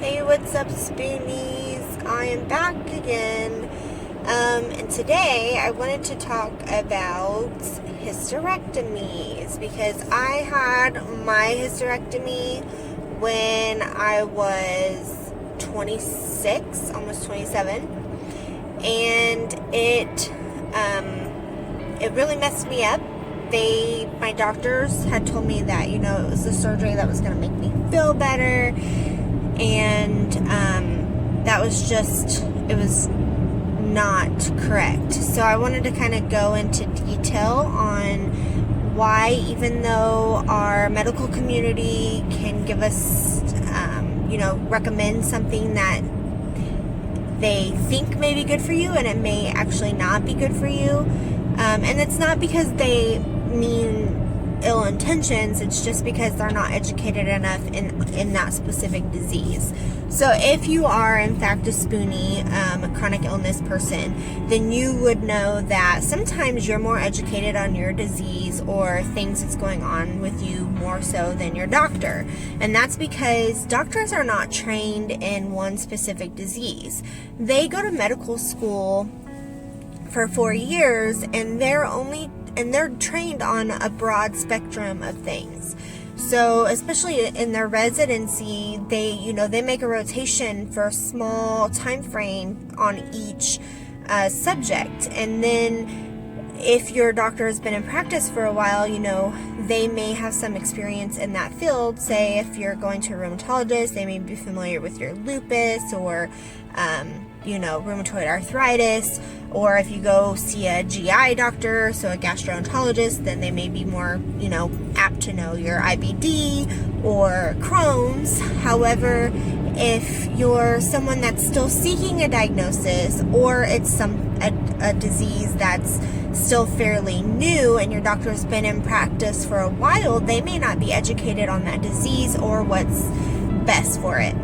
Hey, what's up, Spoonies? I am back again. And today I wanted to talk about hysterectomies because I had my hysterectomy when I was 26, almost 27, and it really messed me up. My doctors had told me that, it was the surgery that was going to make me feel better, and that was it was not correct. So I wanted to kind of go into detail on why, even though our medical community can give us, recommend something that they think may be good for you, and it may actually not be good for you. And it's not because they mean ill intentions, it's just because they're not educated enough in that specific disease. So if you are in fact a spoonie, a chronic illness person, then you would know that sometimes you're more educated on your disease or things that's going on with you more so than your doctor. And that's because doctors are not trained in one specific disease. They go to medical school for 4 years, and they're trained on a broad spectrum of things. So especially in their residency, they make a rotation for a small time frame on each subject. And then if your doctor has been in practice for a while, they may have some experience in that field. Say if you're going to a rheumatologist, they may be familiar with your lupus or rheumatoid arthritis. Or if you go see a GI doctor, so a gastroenterologist, then they may be more, apt to know your IBD or Crohn's. However, if you're someone that's still seeking a diagnosis, or it's a disease that's still fairly new and your doctor's been in practice for a while, they may not be educated on that disease or what's best for it.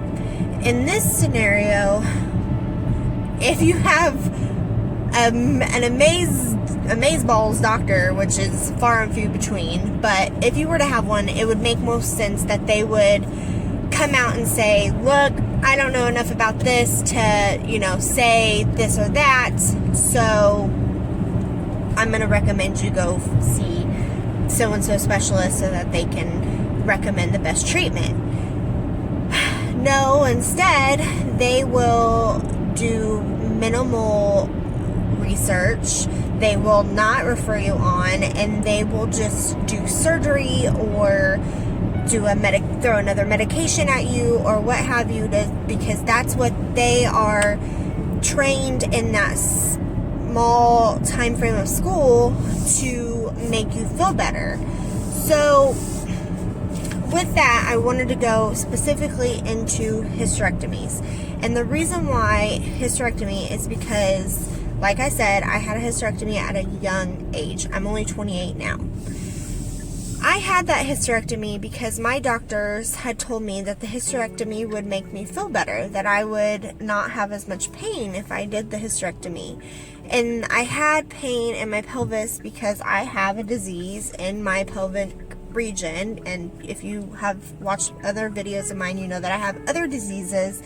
In this scenario, if you have an amazeballs doctor, which is far and few between, but if you were to have one, it would make most sense that they would come out and say, look, I don't know enough about this to, say this or that, so I'm going to recommend you go see so-and-so specialist so that they can recommend the best treatment. No, instead, they will do minimal research. They will not refer you on, and they will just do surgery or throw another medication at you or what have you, because that's what they are trained in that small time frame of school to make you feel better. So with that, I wanted to go specifically into hysterectomies. And the reason why hysterectomy is because, like I said, I had a hysterectomy at a young age. I'm only 28 now. I had that hysterectomy because my doctors had told me that the hysterectomy would make me feel better, that I would not have as much pain if I did the hysterectomy. And I had pain in my pelvis because I have a disease in my pelvic region, and if you have watched other videos of mine, you know that I have other diseases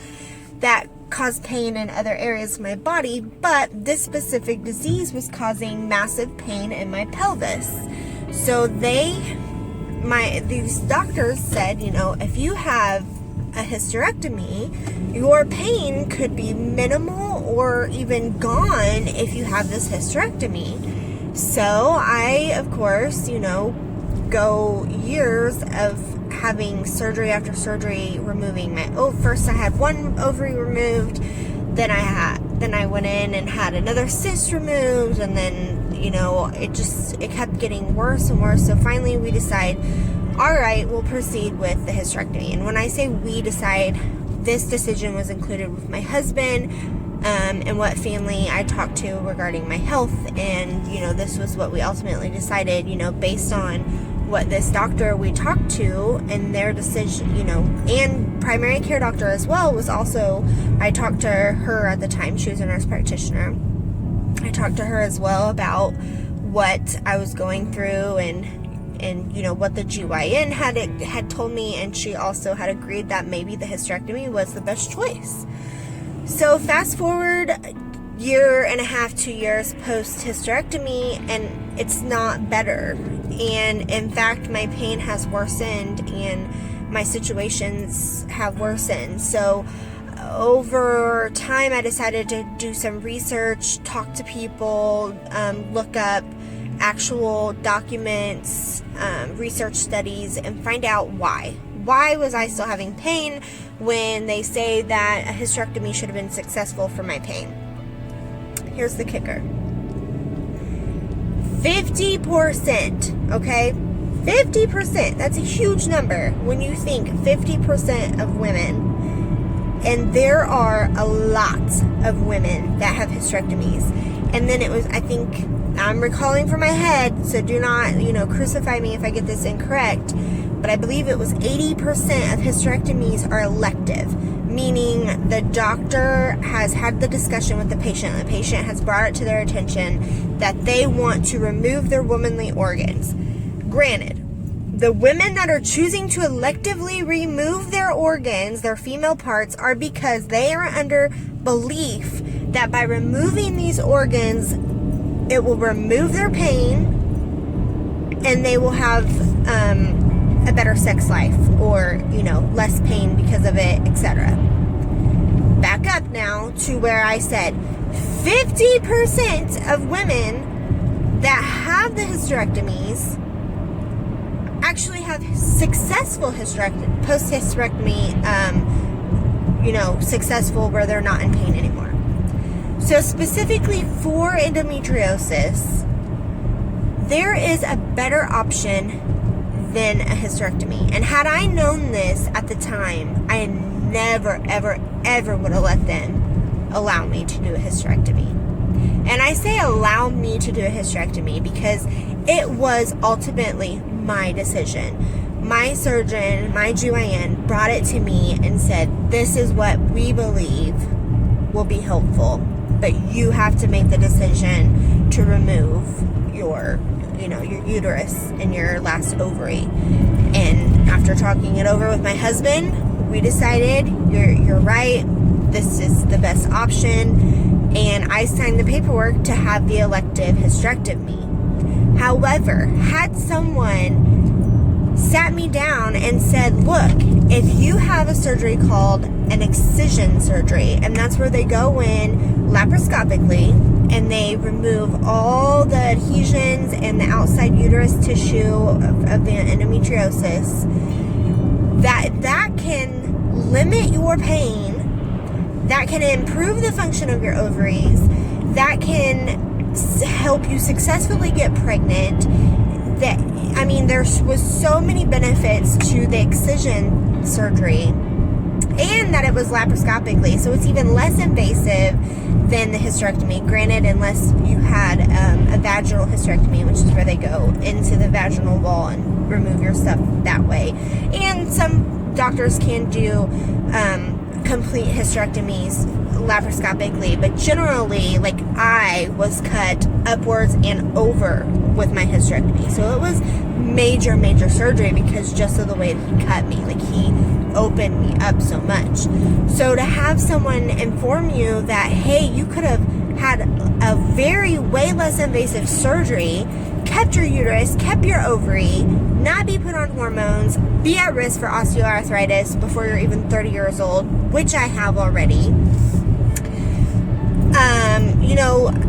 that cause pain in other areas of my body, but this specific disease was causing massive pain in my pelvis. So these doctors said, if you have a hysterectomy, your pain could be minimal or even gone if you have this hysterectomy. So I, of course, go years of having surgery after surgery, removing first I had one ovary removed, then I went in and had another cyst removed, and then it kept getting worse and worse. So finally we decide, all right, we'll proceed with the hysterectomy. And when I say we decide, this decision was included with my husband and what family I talked to regarding my health, and this was what we ultimately decided, based on what this doctor we talked to and their decision, and primary care doctor as well was also, I talked to her at the time, she was a nurse practitioner. I talked to her as well about what I was going through, and and you know, what the GYN had told me, and she also had agreed that maybe the hysterectomy was the best choice. So fast forward 1.5 to 2 years post hysterectomy, and it's not better. And in fact, my pain has worsened and my situations have worsened. So over time, I decided to do some research, talk to people, look up actual documents, research studies, and find out why. Why was I still having pain when they say that a hysterectomy should have been successful for my pain? Here's the kicker. 50%, okay? 50%, that's a huge number when you think 50% of women, and there are a lot of women that have hysterectomies. And then it was, I think, I'm recalling from my head, so do not, crucify me if I get this incorrect, but I believe it was 80% of hysterectomies are elective, meaning the doctor has had the discussion with the patient, the patient has brought it to their attention that they want to remove their womanly organs. Granted, the women that are choosing to electively remove their organs, their female parts, are because they are under belief that by removing these organs, it will remove their pain and they will have a better sex life, or, less pain because of it, etc. Back up now to where I said 50% of women that have the hysterectomies actually have successful post-hysterectomy, successful where they're not in pain anymore. So specifically for endometriosis, there is a better option than a hysterectomy. And had I known this at the time, I never, ever, ever would have let them allow me to do a hysterectomy. And I say allow me to do a hysterectomy because it was ultimately my decision. My surgeon, my GYN, brought it to me and said, this is what we believe will be helpful, but you have to make the decision to remove your uterus and your last ovary. And after talking it over with my husband, we decided, you're right, this is the best option, and I signed the paperwork to have the elective hysterectomy. However, had someone sat me down and said, look, if you have a surgery called an excision surgery, and that's where they go in laparoscopically and they remove all the adhesions and the outside uterus tissue of the endometriosis, that can limit your pain, that can improve the function of your ovaries, that can help you successfully get pregnant. There was so many benefits to the excision surgery, and that it was laparoscopically, so it's even less invasive than the hysterectomy. Granted, unless you had a vaginal hysterectomy, which is where they go into the vaginal wall and remove your stuff that way. And some doctors can do complete hysterectomies laparoscopically, but generally, I was cut upwards and over with my hysterectomy. So it was major surgery because just of the way that he cut me. He opened me up so much. So to have someone inform you that, hey, you could have had a way less invasive surgery, kept your uterus, kept your ovary, not be put on hormones, be at risk for osteoarthritis before you're even 30 years old, which I have already.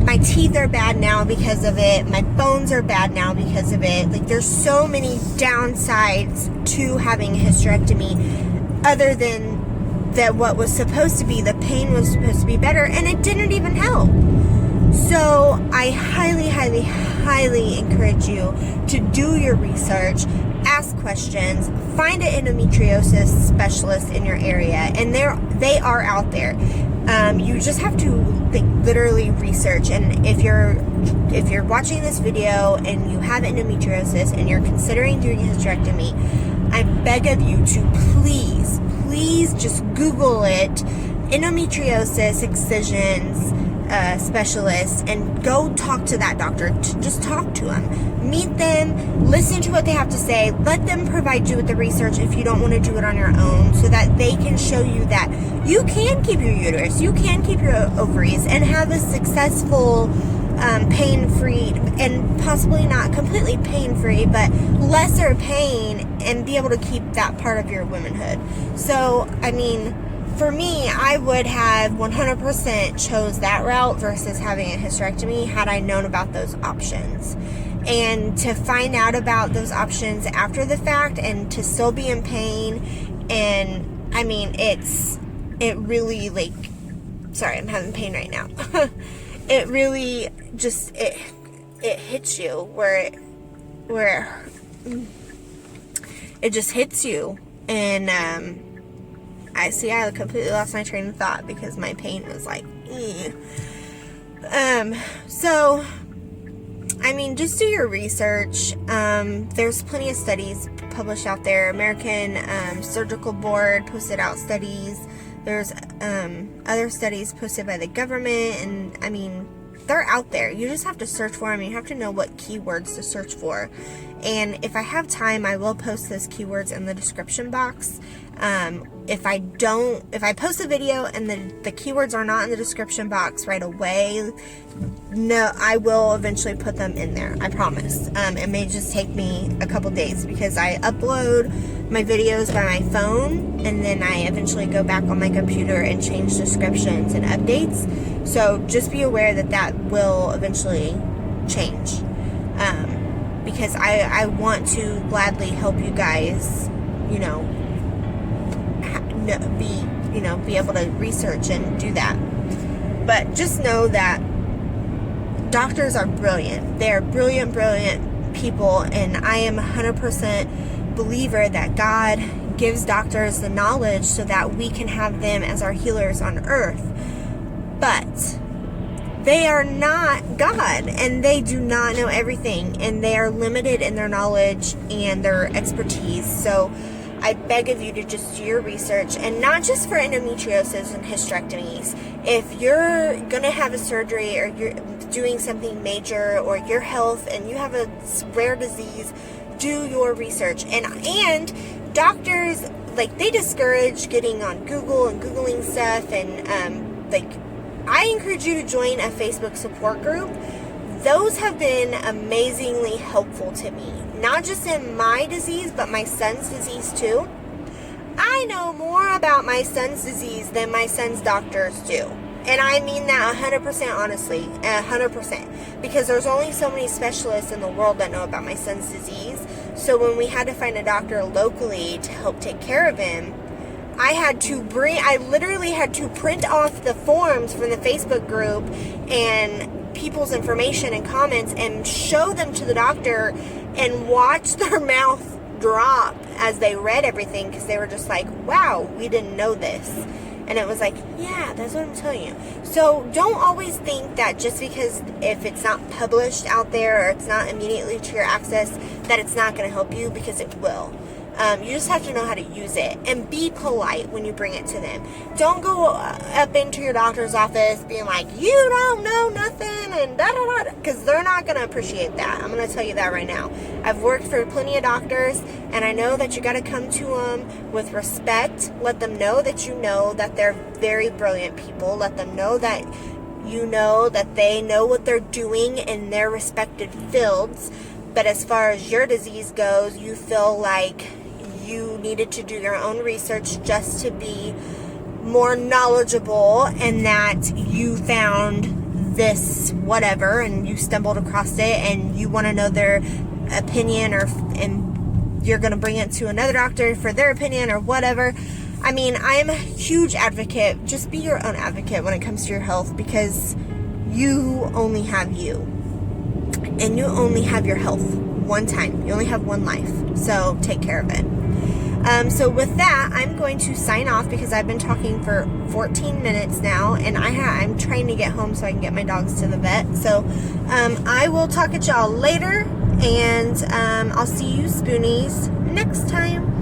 My teeth are bad now because of it. My bones are bad now because of it. There's so many downsides to having a hysterectomy, other than that what was supposed to be, the pain was supposed to be better, and it didn't even help. So I highly encourage you to do your research, ask questions, find an endometriosis specialist in your area, and they are out there. You just have to literally research. And if you're watching this video and you have endometriosis and you're considering doing a hysterectomy, I beg of you to please just Google it, endometriosis excisions, specialist and go talk to that doctor. Just talk to them. Meet them. Listen to what they have to say. Let them provide you with the research if you don't want to do it on your own, so that they can show you that you can keep your uterus, you can keep your ovaries, and have a successful, pain-free, and possibly not completely pain-free, but lesser pain, and be able to keep that part of your womanhood. So, I mean, for me, I would have 100% chose that route versus having a hysterectomy had I known about those options. And to find out about those options after the fact and to still be in pain, and I mean, it really, like, sorry, I'm having pain right now. It really just, it hits you where it just hits you. And, I completely lost my train of thought because my pain was like, so, I mean, just do your research. There's plenty of studies published out there. American Surgical Board posted out studies. There's other studies posted by the government, and I mean, they're out there. You just have to search for them. You have to know what keywords to search for. And if I have time, I will post those keywords in the description box. If I post a video and the keywords are not in the description box right away, no, I will eventually put them in there. I promise. It may just take me a couple days because I upload my videos by my phone, and then I eventually go back on my computer and change descriptions and updates. So just be aware that will eventually change. Because I want to gladly help you guys, be able to research and do that. But just know that doctors are brilliant. They're brilliant people, and I am 100% believer that God gives doctors the knowledge so that we can have them as our healers on earth. But they are not God, and they do not know everything, and they are limited in their knowledge and their expertise. So I beg of you to just do your research, and not just for endometriosis and hysterectomies. If you're going to have a surgery, or you're doing something major, or your health and you have a rare disease, do your research. And doctors, like, they discourage getting on Google and Googling stuff, and I encourage you to join a Facebook support group. Those have been amazingly helpful to me. Not just in my disease, but my son's disease too. I know more about my son's disease than my son's doctors do. And I mean that 100% honestly, 100%. Because there's only so many specialists in the world that know about my son's disease. So when we had to find a doctor locally to help take care of him, I literally had to print off the forms from the Facebook group and people's information and comments and show them to the doctor and watch their mouth drop as they read everything, because they were just like, wow, we didn't know this. And it was like, yeah, that's what I'm telling you. So don't always think that just because if it's not published out there or it's not immediately to your access that it's not going to help you, because it will. You just have to know how to use it and be polite when you bring it to them. Don't go up into your doctor's office being like, you don't know nothing and da-da-da, because they're not going to appreciate that. I'm going to tell you that right now. I've worked for plenty of doctors, and I know that you got to come to them with respect. Let them know that they're very brilliant people. Let them know that that they know what they're doing in their respected fields. But as far as your disease goes, you feel like you needed to do your own research just to be more knowledgeable, and that you found this whatever and you stumbled across it and you want to know their opinion, and you're going to bring it to another doctor for their opinion or whatever. I mean, I'm a huge advocate. Just be your own advocate when it comes to your health, because you only have you. And you only have your health one time. You only have one life. So take care of it. So with that, I'm going to sign off because I've been talking for 14 minutes now, and I'm trying to get home so I can get my dogs to the vet. So I will talk at y'all later, and I'll see you spoonies next time.